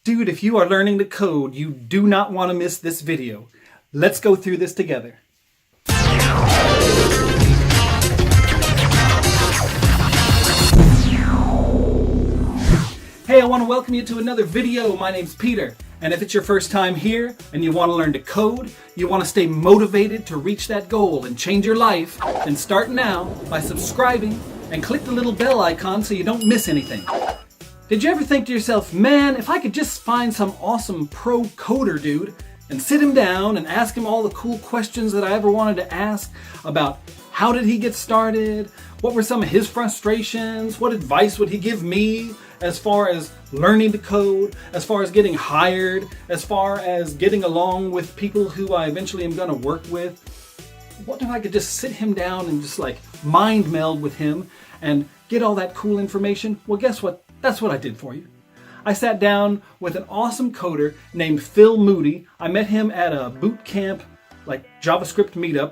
Dude, if you are learning to code, you do not want to miss this video. Let's go through this together. Hey, I want to welcome you to another video. My name's Peter, and if it's your first time here and you want to learn to code, you want to stay motivated to reach that goal and change your life, then start now by subscribing and click the little bell icon so you don't miss anything. Did you ever think to yourself, man, if I could just find some awesome pro coder dude and sit him down and ask him all the cool questions that I ever wanted to ask about how did he get started, what were some of his frustrations, what advice would he give me as far as learning to code, as far as getting hired, as far as getting along with people who I eventually am going to work with? What if I could just sit him down and just like mind meld with him and get all that cool information? Well, guess what? That's what I did for you. I sat down with an awesome coder named Phil Moody. I met him at a boot camp, like JavaScript meetup,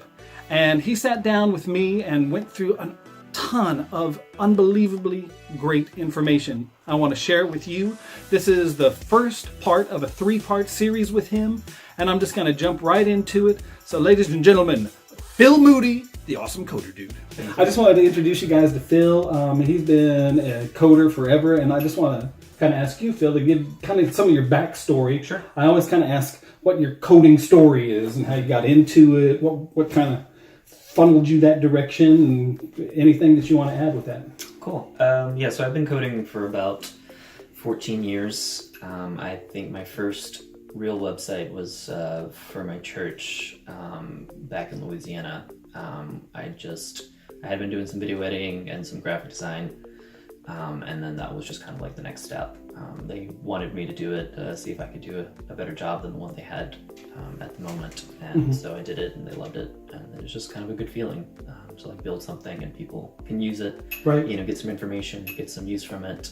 and he sat down with me and went through a ton of unbelievably great information I want to share with you. This is the first part of a 3-part series with him, and I'm just going to jump right into it. So ladies and gentlemen, Phil Moody, the awesome coder dude. I just wanted to introduce you guys to Phil. He's been a coder forever, and I just want to kind of ask you, Phil, to give kind of some of your backstory. Sure. I always kind of ask what your coding story is and how you got into it, what kind of funneled you that direction, and anything that you want to add with that. Cool. So I've been coding for about 14 years. I think my first real website was for my church back in Louisiana. I had been doing some video editing and some graphic design, and then that was just kind of like the next step. They wanted me to do it, see if I could do a better job than the one they had at the moment, and so I did it, and they loved it, and it was just kind of a good feeling to like build something and people can use it, right? Get some information, get some use from it,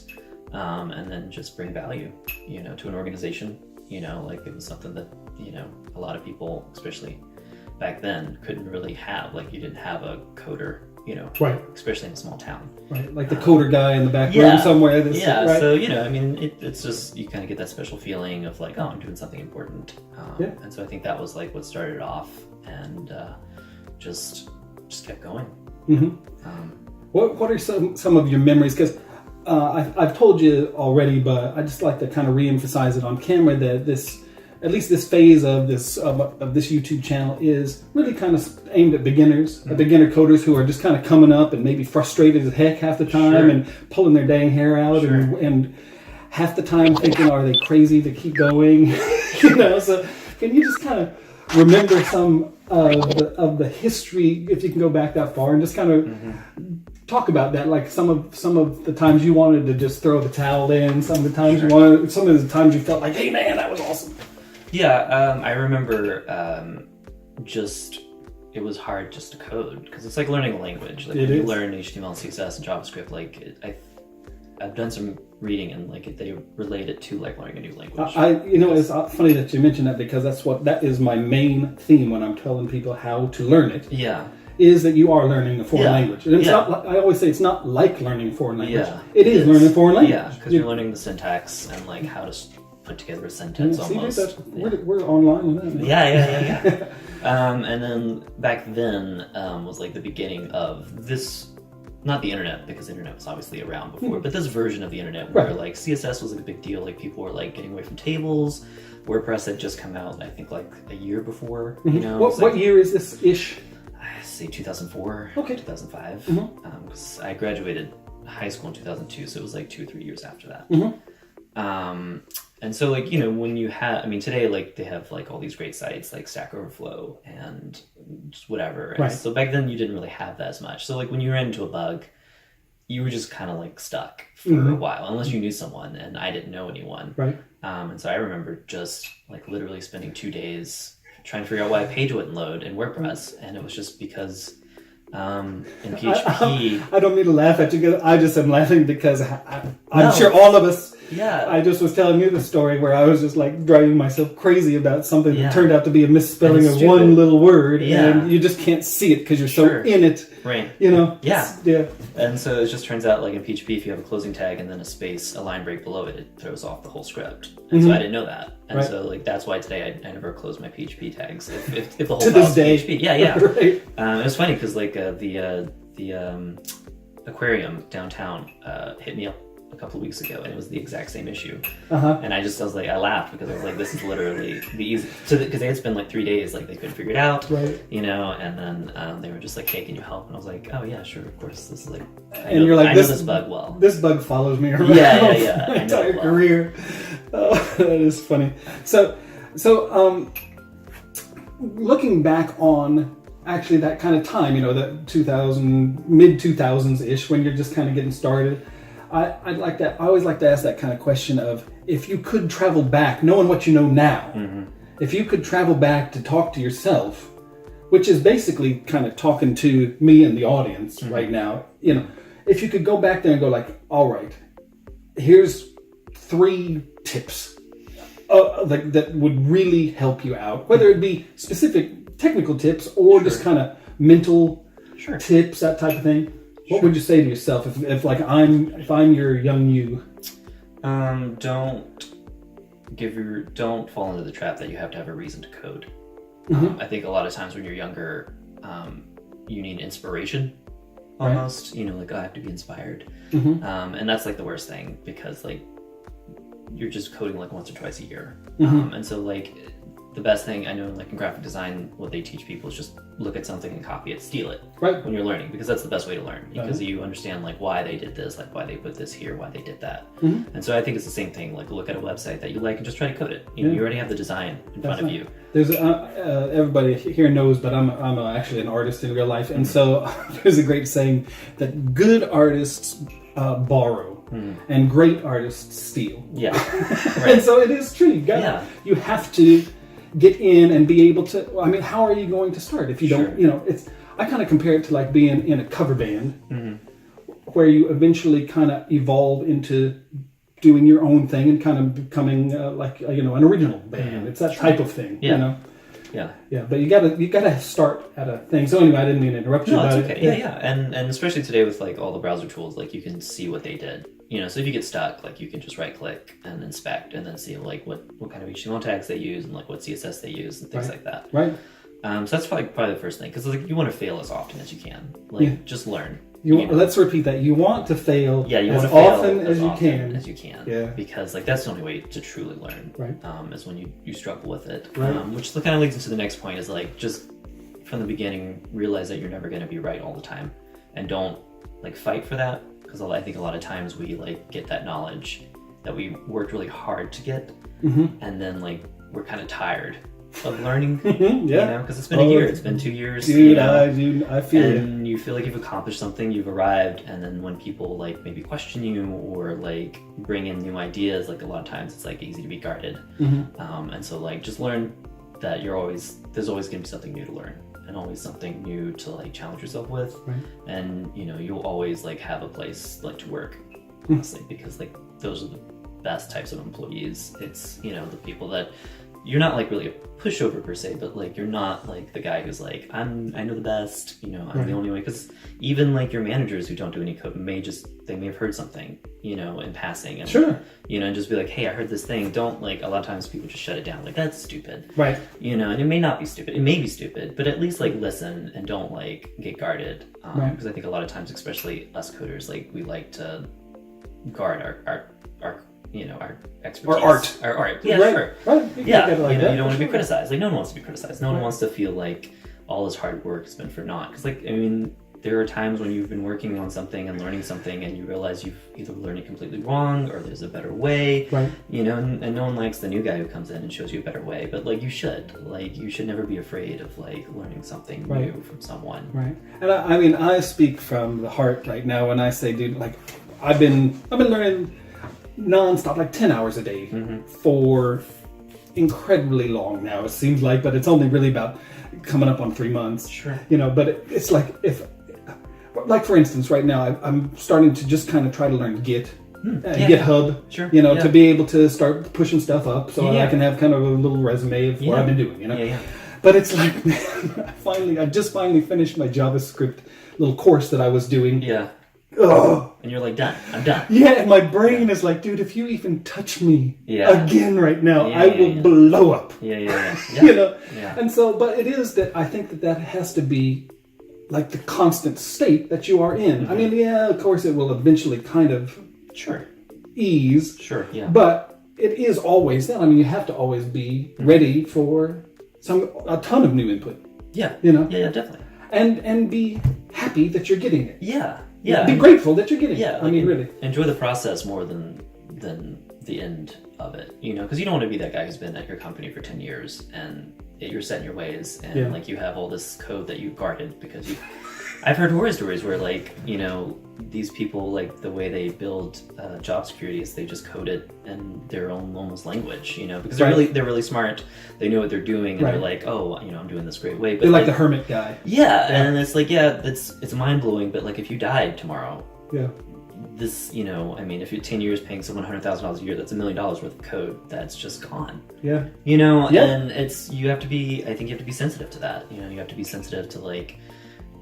and then just bring value, to an organization. Like it was something that a lot of people, especially back then, couldn't really have. Like you didn't have a coder, right? Especially in a small town, right? Like the coder guy in the back room somewhere. Right? So it's just you kind of get that special feeling of like, oh, I'm doing something important. And so I think that was like what started it off, and just kept going. What are some of your memories? Because I've told you already, but I just like to kind of re-emphasize it on camera that at least this phase of this YouTube channel is really kind of aimed at beginners, at beginner coders who are just kind of coming up and maybe frustrated as heck half the time and pulling their dang hair out and half the time thinking, are they crazy to keep going? So can you just kind of remember some of the history, if you can go back that far, and just kind of talk about that, like some of the times you wanted to just throw the towel in, some of the times you felt like, hey man, that was awesome. Yeah, I remember it was hard just to code because it's like learning a language. Like when you learn HTML, CSS, and JavaScript, like I've done some reading and like they relate it to like learning a new language. It's funny that you mentioned that because that is my main theme when I'm telling people how to learn it. Yeah. Is that you are learning a foreign language. And it's not, I always say it's not like learning a foreign language. Yeah, it is learning a foreign language. Yeah, because you're learning the syntax and like how to put together a sentence almost. We're online with that. Yeah. And then back then was like the beginning of this, not the internet, because the internet was obviously around before, but this version of the internet where like CSS was like a big deal. Like people were like getting away from tables. WordPress had just come out, I think like a year before. What year is this ish? I say 2004, 2005. Because I graduated high school in 2002, so it was like 2 or 3 years after that. And so like, when you have, today like they have like all these great sites like Stack Overflow and just whatever. And so back then you didn't really have that as much. So like when you ran into a bug, you were just kind of like stuck for a while, unless you knew someone, and I didn't know anyone. Right. And so I remember just like literally spending 2 days trying to figure out why a page wouldn't load in WordPress. And it was just because in PHP... I don't mean to laugh at you, I just am laughing because I'm sure all of us Yeah. I just was telling you the story where I was just like driving myself crazy about something that turned out to be a misspelling of one little word, and you just can't see it because you're so in it. Right. You know? Yeah. And so it just turns out, like in PHP, if you have a closing tag and then a space, a line break below it, it throws off the whole script. And so I didn't know that. And so like that's why today I never close my PHP tags if the whole to file's this day. PHP. Yeah. Right. It was funny because like the aquarium downtown hit me up a couple of weeks ago, and it was the exact same issue. And I was like, I laughed because I was like, this is literally the easy, because they had spent like 3 days, like they couldn't figure it out, you know, and then they were just like, hey, can you help? And I was like, oh yeah, sure, of course. This is like, I know this bug well. This bug follows me around my entire career. Oh, that is funny. So looking back on actually that kind of time, you know, that mid 2000s ish, when you're just kind of getting started, I always like to ask that kind of question of, if you could travel back, knowing what you know now, if you could travel back to talk to yourself, which is basically kind of talking to me and the audience right now, you know, if you could go back there and go like, all right, here's 3 tips that would really help you out, whether it be specific technical tips or just kind of mental tips, that type of thing. What would you say to yourself if I'm your young you? Don't fall into the trap that you have to have a reason to code. I think a lot of times when you're younger, you need inspiration almost, you know, like I have to be inspired. And that's like the worst thing, because like you're just coding like once or twice a year. And so like the best thing I know, like in graphic design, what they teach people is just look at something and copy it, steal it when you're learning, because that's the best way to learn, because you understand like why they did this, like why they put this here, why they did that. And so I think it's the same thing, like look at a website that you like and just try to code it. You know, you already have the design in front of you. There's everybody here knows, but I'm actually an artist in real life, and so there's a great saying that good artists borrow and great artists steal. And so it is true. You have to get in and be able to, I mean, how are you going to start if you don't, you know, I kind of compare it to like being in a cover band, where you eventually kind of evolve into doing your own thing and kind of becoming like, you know, an original band. It's that type of thing, you know? But you gotta start at a thing. So anyway, I didn't mean to interrupt you. No, that's okay. And especially today with like all the browser tools, like you can see what they did. You know, so if you get stuck, like you can just right click and inspect and then see like what kind of HTML tags they use and like what CSS they use and things like that. So that's probably the first thing, because like you want to fail as often as you can. Like just learn. Let's repeat that. You want to fail as often as you can. Because like that's the only way to truly learn. Is when you struggle with it. Which kind of leads into the next point, is like just from the beginning realize that you're never going to be right all the time, and don't like fight for that. Because I think a lot of times we like get that knowledge that we worked really hard to get, and then like we're kind of tired of learning. You know, because it's been a year, it's been 2 years. Dude, you know, I feel it. And you feel like you've accomplished something, you've arrived, and then when people like maybe question you or like bring in new ideas, like a lot of times it's like easy to be guarded. And so like just learn that there's always going to be something new to learn, and always something new to like challenge yourself with. And you know, you'll always like have a place like to work, honestly, because like those are the best types of employees. It's, you know, the people that you're not like really a pushover per se, but like you're not like the guy who's like, I know the best, you know, I'm the only way. Because even like your managers who don't do any code they may have heard something, you know, in passing, and you know, and just be like, hey, I heard this thing. Don't like, a lot of times people just shut it down, like that's stupid, you know, and it may not be stupid, it may be stupid, but at least like listen and don't like get guarded, because I think a lot of times, especially us coders, like we like to guard our you know, our expertise, our art. You know, you don't want to be criticized. Like no one wants to be criticized. No one wants to feel like all this hard work has been for naught. Because like, I mean, there are times when you've been working on something and learning something, and you realize you've either learned it completely wrong or there's a better way. You know, and no one likes the new guy who comes in and shows you a better way. But like you should never be afraid of like learning something new from someone. And I mean, I speak from the heart right now when I say, dude, like I've been learning non-stop, like 10 hours a day for incredibly long now, it seems like, but it's only really about coming up on 3 months. You know, but it's like, like for instance, right now I'm starting to just kind of try to learn Git, GitHub, Sure. to be able to start pushing stuff up so I can have kind of a little resume of what I've been doing, But it's like, man, I just finally finished my JavaScript little course that I was doing. Yeah. Ugh. And you're like, done. I'm done. Yeah, and my brain is like, dude, if you even touch me again right now, I will blow up. Yeah. And so, but it is that I think that has to be like the constant state that you are in. I mean, of course it will eventually kind of ease. Sure, yeah. But it is always that. I mean, you have to always be ready for a ton of new input. Yeah. Yeah, definitely. And be happy that you're getting it. Yeah. Be grateful that you're getting it. Yeah. I mean, really. Enjoy the process more than the end of it, because you don't want to be that guy who's been at your company for 10 years and you're set in your ways and like you have all this code that you guarded because I've heard horror stories where like, these people, like the way they build job security is they just code it in their own almost language, because they're really smart. They know what they're doing and they're like, oh, I'm doing this great way. But they're like the hermit guy. Yeah. And it's like, it's mind blowing. But like if you died tomorrow, this, I mean, if you're 10 years paying someone $100,000 a year, that's $1 million worth of code that's just gone. Yeah. And I think you have to be sensitive to that. You have to be sensitive to like,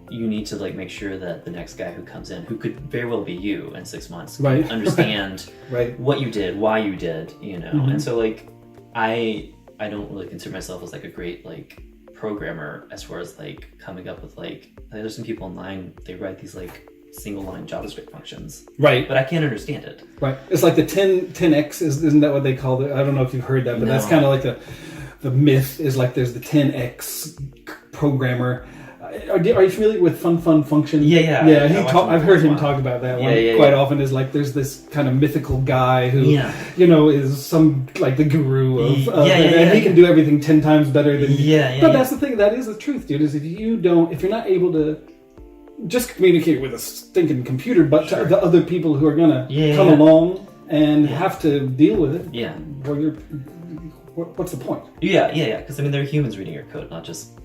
you need to like make sure that the next guy who comes in, who could very well be you in 6 months, can understand what you did, why you did, And so like, I don't really consider myself as like a great like programmer as far as like coming up with like, there's some people online, they write these like single line JavaScript functions. Right. But I can't understand it. Right. It's like the 10x, isn't that what they call it? I don't know if you've heard that, but that's kind of like the myth is like there's the 10x programmer. Are you familiar with Funfun Function? Yeah. I've heard him talk about that one quite often. Is like there's this kind of mythical guy who, is some like the guru of, and he can do everything 10 times better than you. But that's the thing. That is the truth, dude. Is if you're not able to just communicate with a stinking computer, but to the other people who are gonna come along and have to deal with it. Yeah. Well, what's the point? Yeah. Because I mean, they're humans reading your code, not just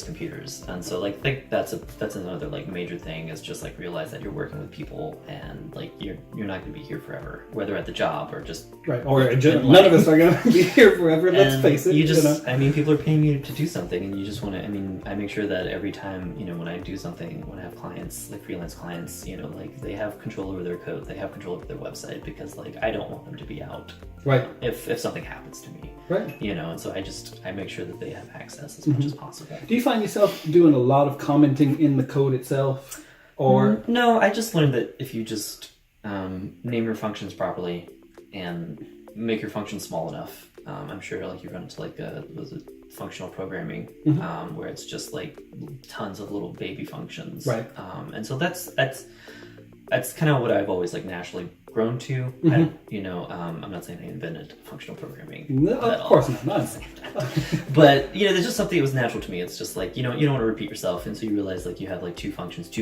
computers. And so like I think that's another like major thing is just like realize that you're working with people and like you're not going to be here forever, whether at the job or just or just, none of us are going to be here forever. Let's face it. You just I mean, people are paying you to do something, and you just want to. I mean, I make sure that every time when I do something, when I have clients like freelance clients, like they have control over their code, they have control over their website, because like I don't want them to be out. Right. If something happens to me. Right. And so I make sure that they have access as much as possible. Do you find yourself doing a lot of commenting in the code itself, or no? I just learned that if you just name your functions properly and make your functions small enough, I'm sure like you run into like functional programming, where it's just like tons of little baby functions, right? And so that's kind of what I've always like naturally grown to. I'm not saying I invented functional programming. No, of course not. But there's just something that was natural to me. It's just like you don't want to repeat yourself, and so you realize like you have like two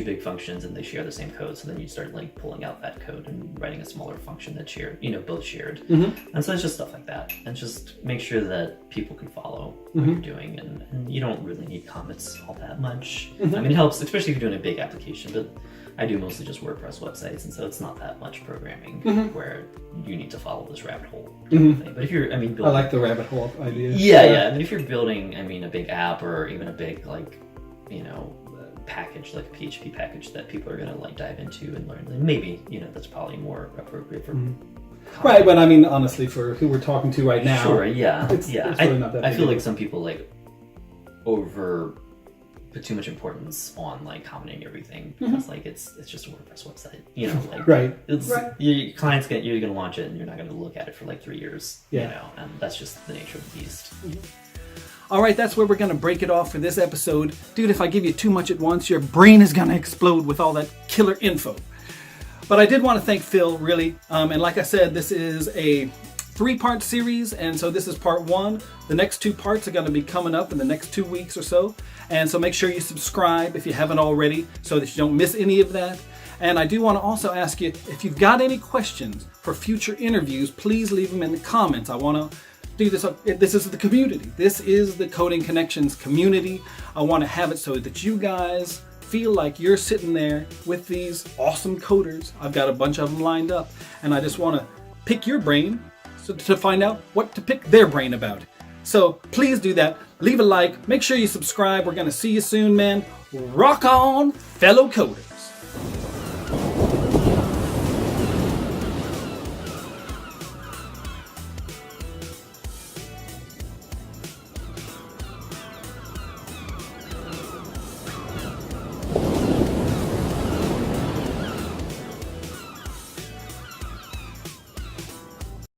big functions, and they share the same code. So then you start like pulling out that code and writing a smaller function that both shared. And so it's just stuff like that, and just make sure that people can follow what you're doing, and you don't really need comments all that much. I mean, it helps, especially if you're doing a big application, but I do mostly just WordPress websites, and so it's not that much programming where you need to follow this rabbit hole thing. But if you're, building, I like the rabbit hole idea. Yeah. I mean, if you're building, a big app or even a big package, like a PHP package that people are gonna like dive into and learn, then maybe that's probably more appropriate for. Right, but I mean, honestly, for who we're talking to right now, sure, yeah. It's really not that I big feel like some people like put too much importance on like commenting everything because like it's just a WordPress website, right. Your clients you're gonna launch it and you're not gonna look at it for like 3 years, and that's just the nature of the beast. All right, that's where we're gonna break it off for this episode, dude. If I give you too much at once, your brain is gonna explode with all that killer info. But I did want to thank Phil, really, and like I said, this is a 3-part series, and so this is part 1. The next 2 parts are going to be coming up in the next 2 weeks or so, and so make sure you subscribe if you haven't already so that you don't miss any of that. And I do want to also ask you, if you've got any questions for future interviews, please leave them in the comments. I want to do this. This is the community. This is the Coding Connections community. I want to have it so that you guys feel like you're sitting there with these awesome coders. I've got a bunch of them lined up, and I just want to pick your brain to find out what to pick their brain about. So please do that. Leave a like. Make sure you subscribe. We're going to see you soon, man. Rock on, fellow coders.